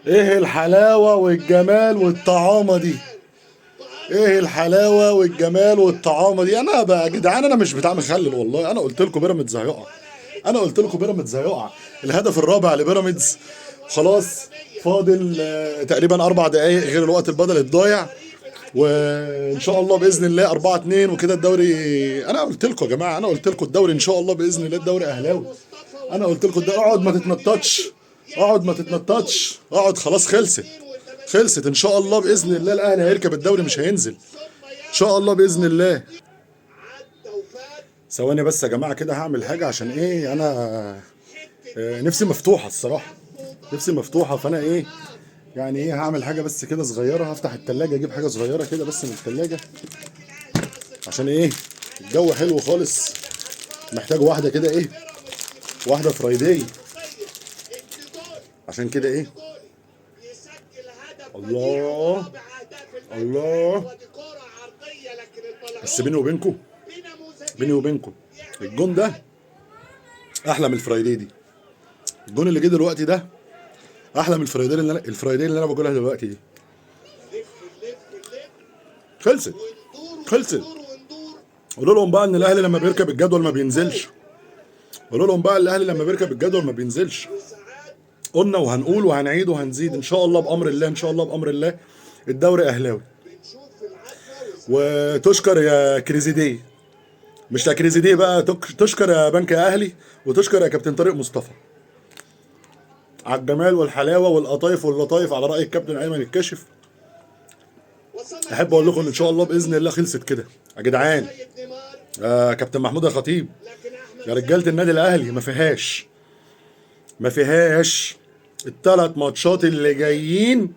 ايه الحلاوه والجمال والطعامه دي؟ ايه الحلاوه والجمال والطعامه دي؟ انا بقى يا جدعان انا مش بتاع مخلل والله. انا قلت لكم بيراميدز هيقع. انا قلت لكم بيراميدز هيقع. الهدف الرابع لبيراميدز. خلاص. فاضل تقريبا 4 دقايق غير الوقت البدل الضايع. وان شاء الله باذن الله 4-2 وكده الدوري. انا قلت لكم يا جماعه، انا قلت لكم الدوري ان شاء الله باذن الله الدوري اهلاوي. انا قلت لكم اقعد ما تتنططش. اقعد ما تتنططش. اقعد خلاص خلصت. خلصت ان شاء الله باذن الله الاهلي هيركب الدوري مش هينزل. ان شاء الله باذن الله. ثواني بس يا جماعه كده هعمل حاجه عشان ايه انا نفسي مفتوحه الصراحه. نفسي مفتوحه فانا ايه يعني ايه هعمل حاجه بس كده صغيره. هفتح التلاجة اجيب حاجه صغيره كده بس من التلاجة عشان ايه الجو حلو خالص. محتاج واحده كده ايه واحده فرايداي عشان كده ايه. الله الله. بس بيني وبينكم الجون ده احلى من الفرايداي دي. الجون اللي جه دلوقتي ده احلى من الفرايداي اللي انا باكلها دلوقتي دي. خلصت. خلصت. قولوا لهم بقى ان الاهلي لما بيركب الجدول ما بينزلش. قولوا لهم بقى الاهلي لما بيركب الجدول ما بينزلش. قلنا وهنقول وهنعيد وهنزيد ان شاء الله بامر الله. ان شاء الله بامر الله الدوري اهلاوي. وتشكر يا كريزيدي. مش يا كريزيدي بقى، تشكر يا بنك يا اهلي وتشكر يا كابتن طارق مصطفى على الجمال والحلاوه والقطايف واللطايف على راي الكابتن ايمن الكاشف. احب اقول لكم ان شاء الله باذن الله خلصت كده يا جدعان. كابتن محمود يا خطيب يا رجاله النادي الاهلي ما فيهاش الثلاث ماتشات اللي جايين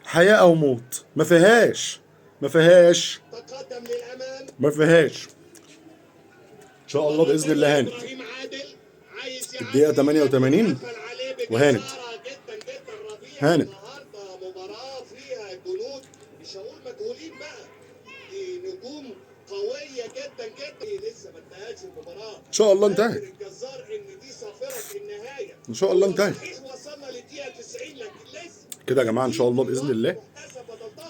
حياه او موت. ما فيهاش ان شاء الله باذن الله هانت. الدقيقه 88 وهانت. هانت مش هقول مجهولين بقى، دي نجوم قويه جدا جدا لسه ما انتهتش المباراه. ان شاء الله انتهت. الجزار ان دي صافره النهايه. ان شاء الله انتهت. وصلنا للدقيقه 90 لكن لسه كده يا جماعه ان شاء الله باذن الله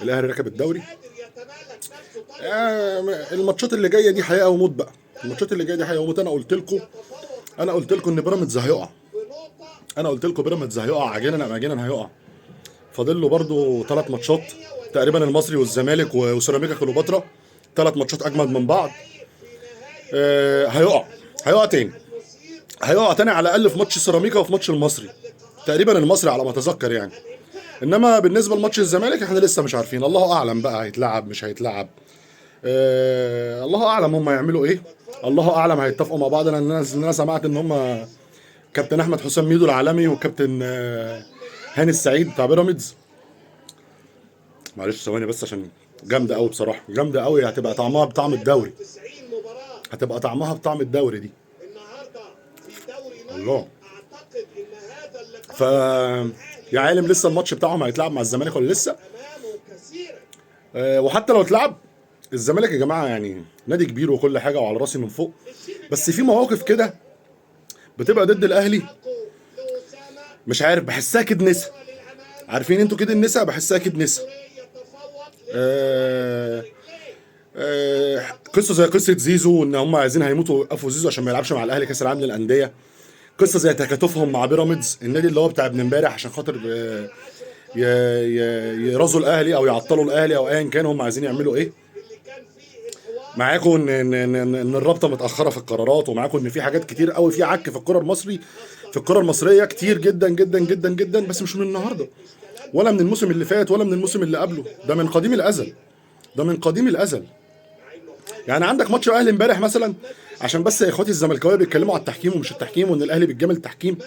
الاهلي ركب الدوري. الماتشات اللي جايه دي حياه وموت بقى. الماتشات اللي جايه دي حياه وموت. انا قلت لكم ان بيراميدز هيقع. انا قلت لكم بيراميدز هيقع عاجلا ام اجلا هيقع. فاضل له برده 3 ماتشات تقريبا، المصري والزمالك وسيراميكا كليوباترا. 3 ماتشات اجمد من بعض. هيقع تاني على الاقل في ماتش سيراميكا وفي ماتش المصري. تقريبا المصري على ما اتذكر يعني. انما بالنسبه لماتش الزمالك احنا لسه مش عارفين. الله اعلم بقى هيتلعب مش هيتلعب. الله اعلم هم يعملوا ايه. الله اعلم هيتفقوا مع بعض. انا سمعت ان هم كابتن احمد حسام ميدو العالمي وكابتن هاني السعيد بتاع بيراميدز. معلش ثواني بس عشان جامده قوي بصراحه. جامده قوي. هتبقى طعمها بطعم الدوري. دي. الله. ف يا عالم لسه الماتش بتاعهم هيتلعب مع الزمالك ولا لسه؟ وحتى لو اتلعب الزمالك يا جماعه يعني نادي كبير وكل حاجه وعلى راسي من فوق. بس في مواقف كده بتبقى ضد الاهلي مش عارف بحسها كده نسا. عارفين انتوا كده النسا؟ بحسها كده نسا. قصه زي قصه زيزو ان هم عايزين هيموتوا ويوقفوا زيزو عشان ما يلعبش مع الاهلي كاس العالم للانديه. قصه زي تكاتفهم مع بيراميدز النادي اللي هو بتاع ابن امبارح عشان خاطر يرازوا الاهلي او يعطلوا الاهلي او ايا كان هم عايزين يعملوا ايه. معاكم ان الرابطه متاخره في القرارات، ومعاكم ان في حاجات كتير قوي في عك في الكره المصريه كتير جدا جدا جدا جدا. بس مش من النهارده ولا من الموسم اللي فات ولا من الموسم اللي قبله. ده من قديم الازل. يعني عندك ماتش الاهلي امبارح مثلا عشان بس يا اخواتي الزملكاويه بيتكلموا على التحكيم ومش التحكيم وان الاهلي بيتجامل التحكيم.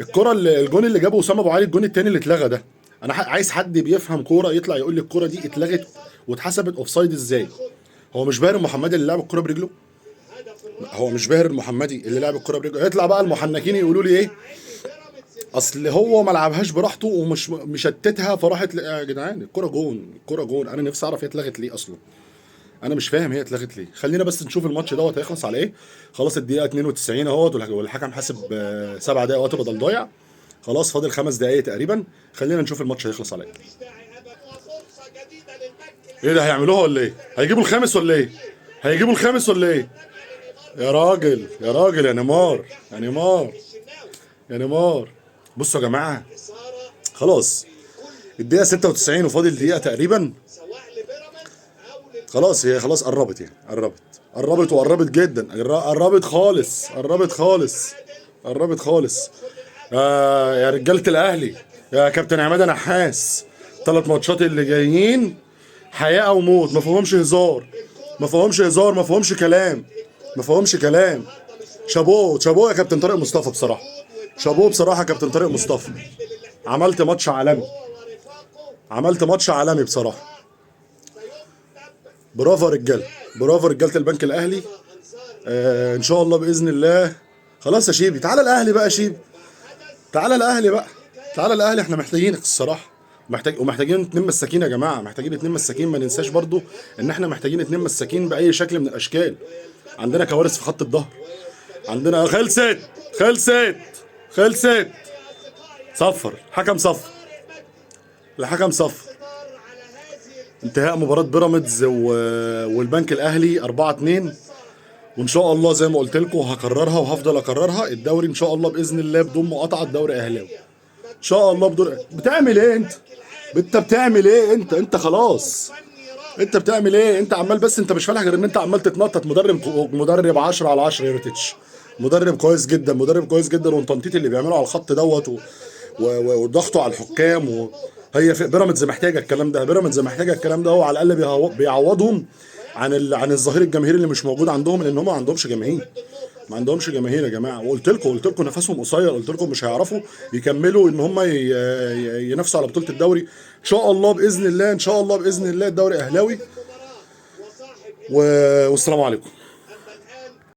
الجون اللي جابه اسامه ابو علي الجون الثاني اللي اتلغى ده. انا عايز حد بيفهم كوره يطلع يقول لي الكوره دي اتلغت واتحسبت اوفسايد ازاي. هو مش باهر المحمدي اللي لعب الكوره برجله؟ يطلع بقى المحنكين يقولوا لي ايه اصل هو ما لعبهاش براحته ومش مشتتها فراحت. يا جدعان الكوره جون. انا نفسي اعرف هي اتلغت ليه اصلا. انا مش فاهم هي اتلغت ليه. خلينا بس نشوف الماتش دوت هيخلص على ايه. خلاص الدقيقه 92 اهوت والحكم حاسب 7 دقايق وقت بدل ضايع. خلاص فاضل 5 دقايق تقريبا، خلينا نشوف الماتش هيخلص على ايه. مفيش داعي ابدا وفرصه جديده للبنك ايه ده هيعملوها ولا ايه؟ هيجيبوا الخامس ولا ايه؟ هيجيبوا الخامس ولا ايه؟ يا راجل يا راجل يا نيمار يا نيمار الشناوي. يا نيمار. بصوا يا جماعه اثاره خلاص الدقيقه 96 وفاضل دقيقه تقريبا. سواء لبيراميدز او خلاص هي خلاص قربت يعني قربت وقربت جدا، قربت خالص قربت خالص قربت خالص. يا رجاله الاهلي يا كابتن عماد نحاس، 3 ماتشات اللي جايين حياه او موت، ما فيهمش هزار ما فيهمش هزار ما فيهمش كلام ما فيهمش كلام. شابوه شابوه يا كابتن طارق مصطفى بصراحه، شابوه بصراحه يا كابتن طارق مصطفى، عملت ماتش عالمي، عملت ماتش عالمي بصراحه. برافو يا رجاله، برافو رجاله البنك الاهلي. ان شاء الله باذن الله. خلاص يا شيبي تعالى الاهلي بقى يا شيبي، تعالى الاهلي بقى، تعالى الاهلي احنا محتاجينك الصراحه، ومحتاجين 2 مساكين يا جماعه، محتاجين 2 مساكين. ما ننساش برضو ان احنا محتاجين 2 مساكين باي شكل من الاشكال. عندنا كوارث في خط الظهر، عندنا خلصت خلصت خلصت. صفر حكم صفر، الحكم صفر. انتهاء مباراة بيراميدز والبنك الاهلي 4-2. وان شاء الله زي ما قلت لكم هكررها وهفضل اكررها، الدوري ان شاء الله باذن الله بدون مقاطعه الدوري اهلاوي ان شاء الله. بدون بتعمل ايه انت بتعمل ايه انت خلاص انت بتعمل ايه؟ انت عمال بس انت مش فالح غير ان انت عمال تتنطط. مدرب 10 على 10 يوريتيتش، مدرب كويس جدا، مدرب كويس جدا. والتنطيط اللي بيعمله على الخط دوت وضغطه على الحكام هي في بيراميدز محتاجه الكلام ده، بيراميدز محتاجه الكلام ده. هو على الاقل بيعوضهم عن الظهير الجماهيري اللي مش موجود عندهم، لان هم ما عندهمش جماهير، ما عندهمش جماهير يا جماعه. وقلت لكم نفسهم قصير، قلت لكم مش هيعرفوا يكملوا ان هم ينافسوا على بطوله الدوري. ان شاء الله باذن الله، ان شاء الله باذن الله الدوري اهلاوي. والسلام عليكم.